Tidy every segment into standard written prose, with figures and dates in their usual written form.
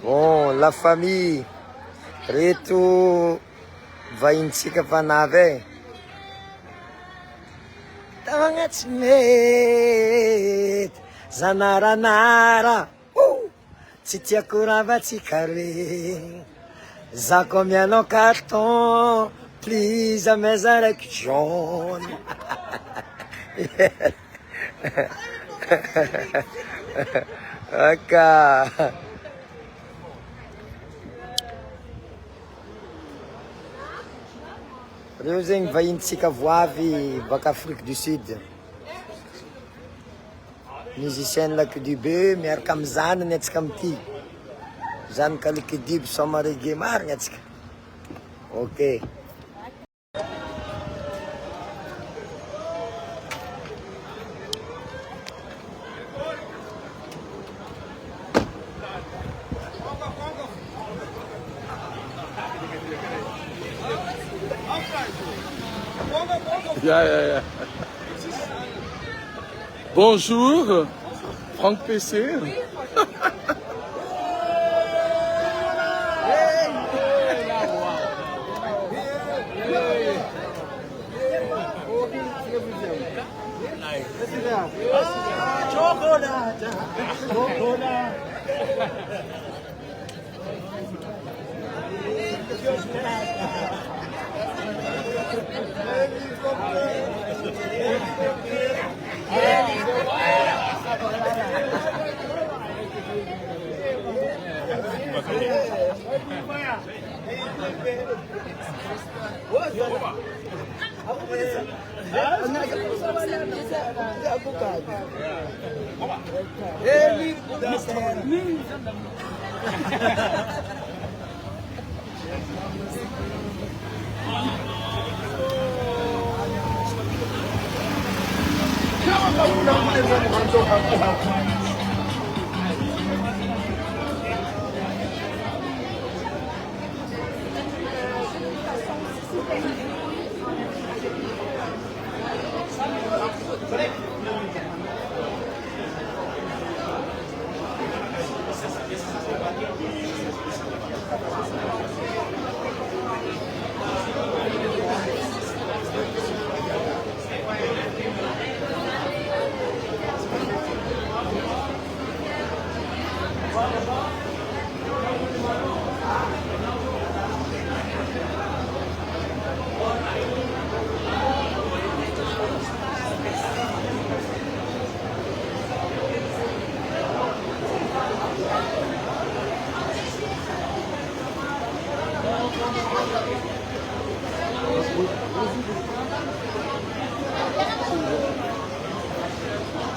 Bon, la famille. Reto vahintsika fanavy tavagnatsy mety zanaranara tsy tiako ravatsika re zako amianao carton please ameza raiky jaune aka reo zegny vahintsika voavy baka Afrique du Sud musicien Lucky Dube miaraka amy zanany atsika amity zanaka Lucky Dube soma reggae marigny atsika ok Yeah. Bonjour, Franck PC.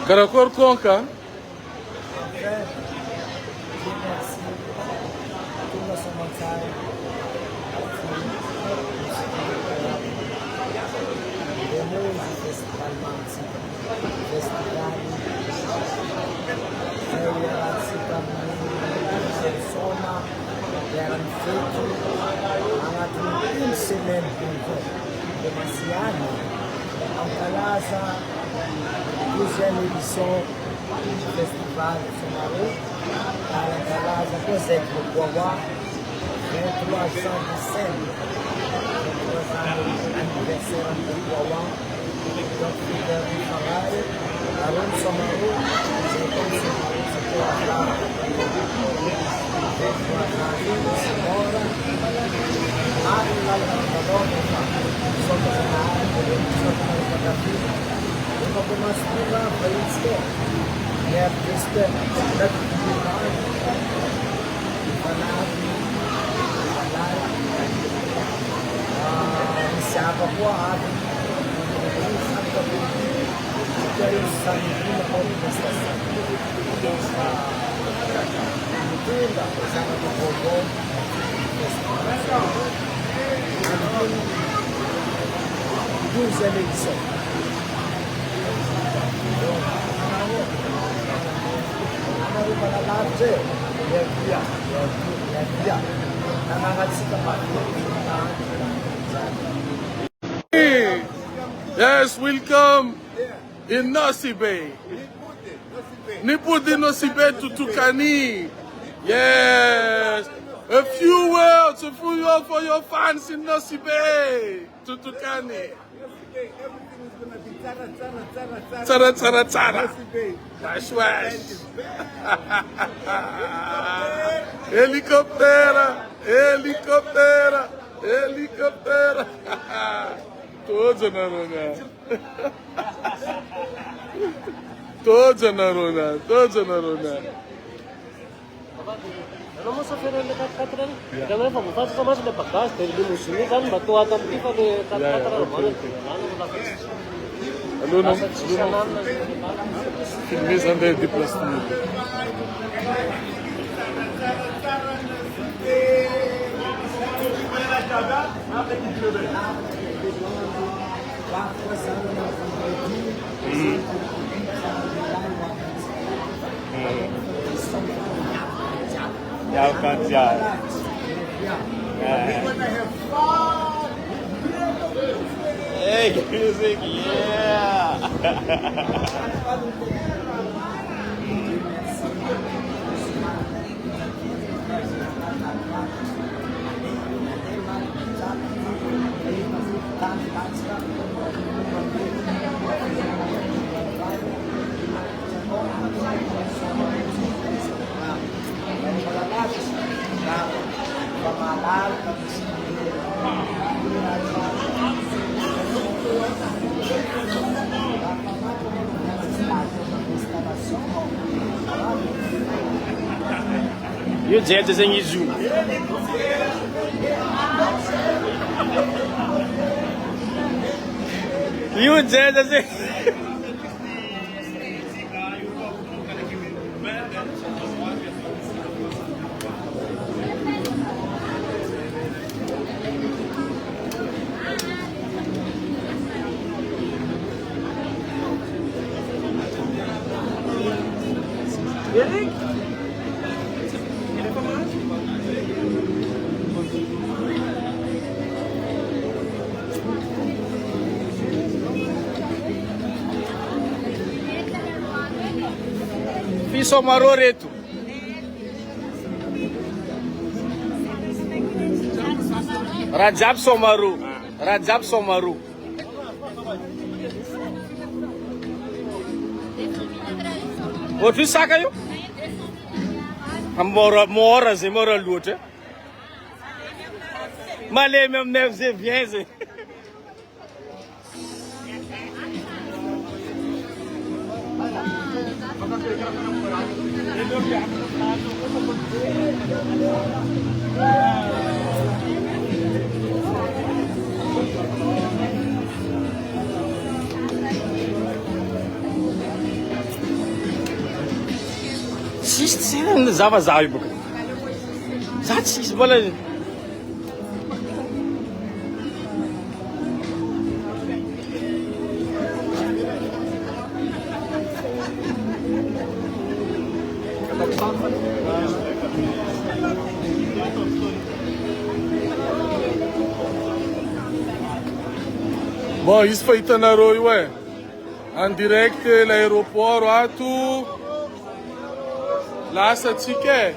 Karakor konka. Deuxième édition du festival Somaré à la Galaza Cosec de Guawa, 23 ans de scène, 23 ans d'anniversaire de Guawa, donc Fidel Farage, Aaron Somaré, c'est comme Somaré, c'est pour la 23 ans de Simora, Anne Lalvador, Somaré, Mamastura Valinske, artista da comunidade, iniciava com a água, que era o sangue na manifestação. Toda a usava do Bordão, duas eleições. Yes, welcome in Nosy Bay. Nipudi Nosibe Tutukani. Yes. A few words for your fans in Nosibe Tutukani. Tara tara tara. Wash wash. Helicoptera. Helicoptera. Helicoptera. Todos na Rona. Todos na Rona. Todos na Rona. Ano mo sa Ferrari Katran? Kaya pa mo sa mas na pagkas, pero mo sini kan batu atam di pa de Katran mo. Ano mo dapat? Alô não. Filmes andam de plástico. Yeah, can't Hey, music, yeah! E o Jets em Izu. E o Jets em... Really? Fiso maroreto. Rajab Somaru. Rajab Somaru. What you say, you? Mora, c'est mora l'autre. Malé même neuf, c'est bien. Sistem zawazały boku. Zacis wolę. Bom, isso foi Itanaroi, ué. En direct l'aéroport, atu. Lá sa tike.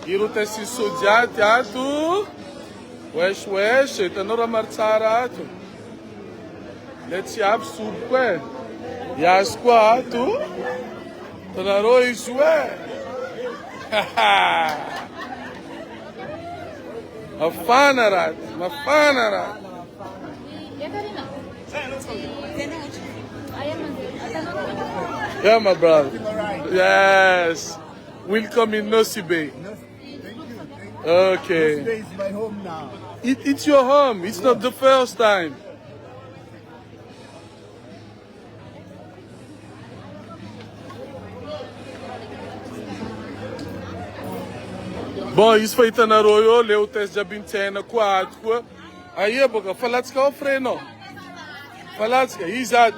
Iruta si sodiat, atu. Wesh, wesh, Itanora martsara, atu. Let's have soup, ué. Yas kwa, atu. Itanaroi, ué. Mafanarat, mafanarat. Yeah, my brother. Yes. Welcome in Nosibe. Okay. Nosibe is my home now. It's your home. It's not the first time. Bom, isso foi Itanaroi, leu o teste de abintena 4. Aí, boca, falați ca o freno. Falați ca,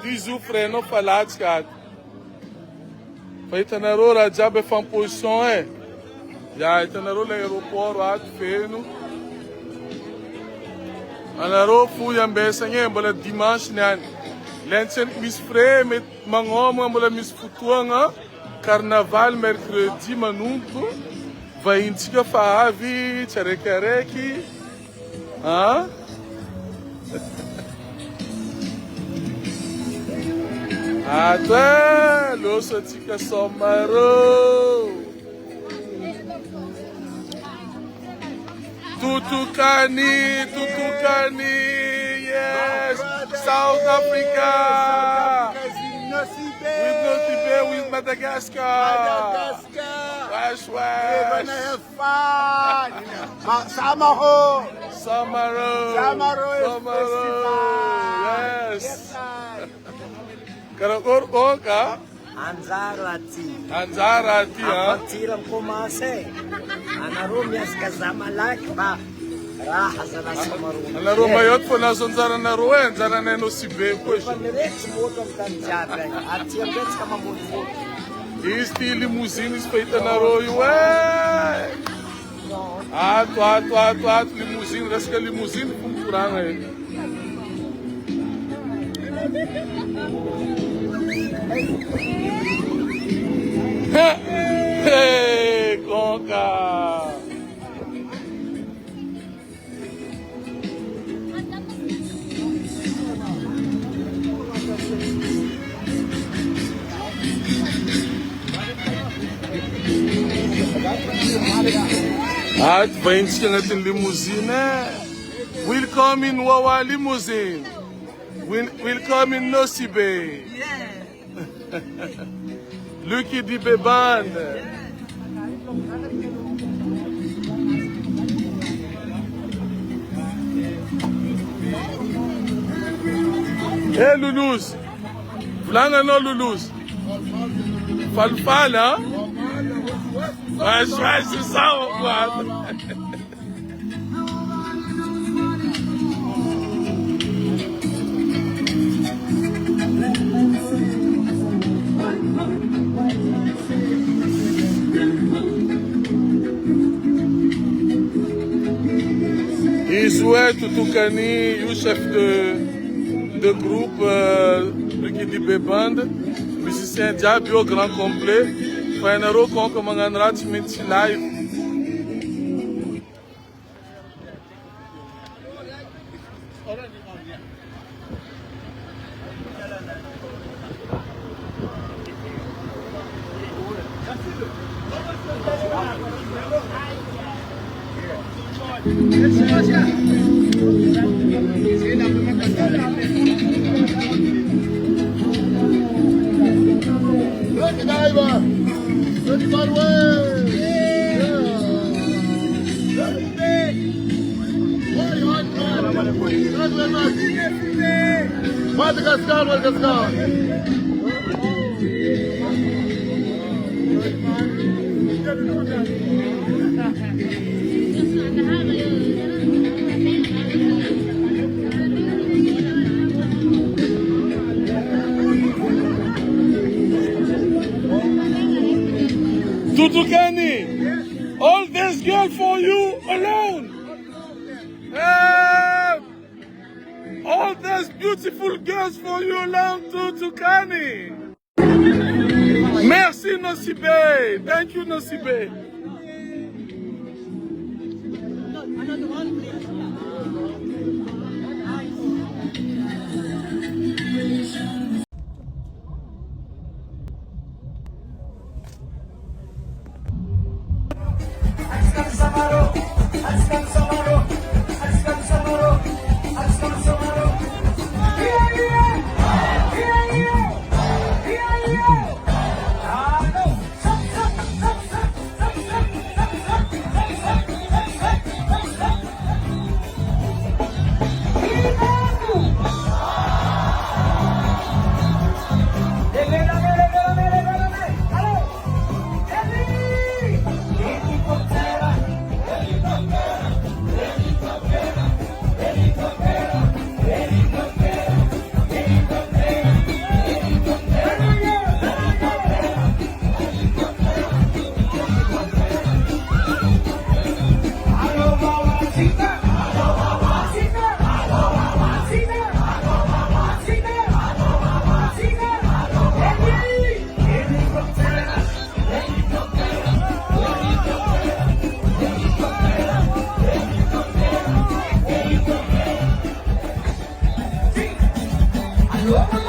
izu freno, falați ca. Foi Itanaroi, a diabo é em posição, é. Já, Itanaroi, aeroporto, ato, freno. Itanaroi, fui a beça, né, bola dimanche, né. Lensen mis fré, met mangom, bola mis futuanga. carnaval mercredi manumpo. Vai intika fa avy tsarekaraiky. Ah? Até loso tika somaro. Tutukani, yes, South Africa. With Nosibe, with Madagascar. We're gonna have fun. Samaro. Yes. Karakor ka? Anzarati. Anzarati, ha? Tiram kumase. Anarumias kazamalak ba. Raha sana samaru. Anaro mayot po na sonzara na ruwen, zara na Nosibe po. Panirets mo tong tanjara. At siyempre ka mamulfo. Este limousine feita na roio, ué! Ato, limousine, resta limousine cultural aí. Hey, Conca! Vem que natin limousine. Welcome in Wawa limousine. Welcome in Nosibe. Lucky di Beban. Hey Lulus. Flanga no Lulus. Falfala. Mas faz o salvo, Isso é Tutukani, o chefe de groupe Lucky Dibé Band, musicien Diaby au grand complet. Foi na rua com como andrade menti live. Madagascar. Tutukani, all this girl for you alone. All those beautiful girls for you alone, Tutukani. Merci Nosibe. Thank you Nosibe. Another one, please. Yo,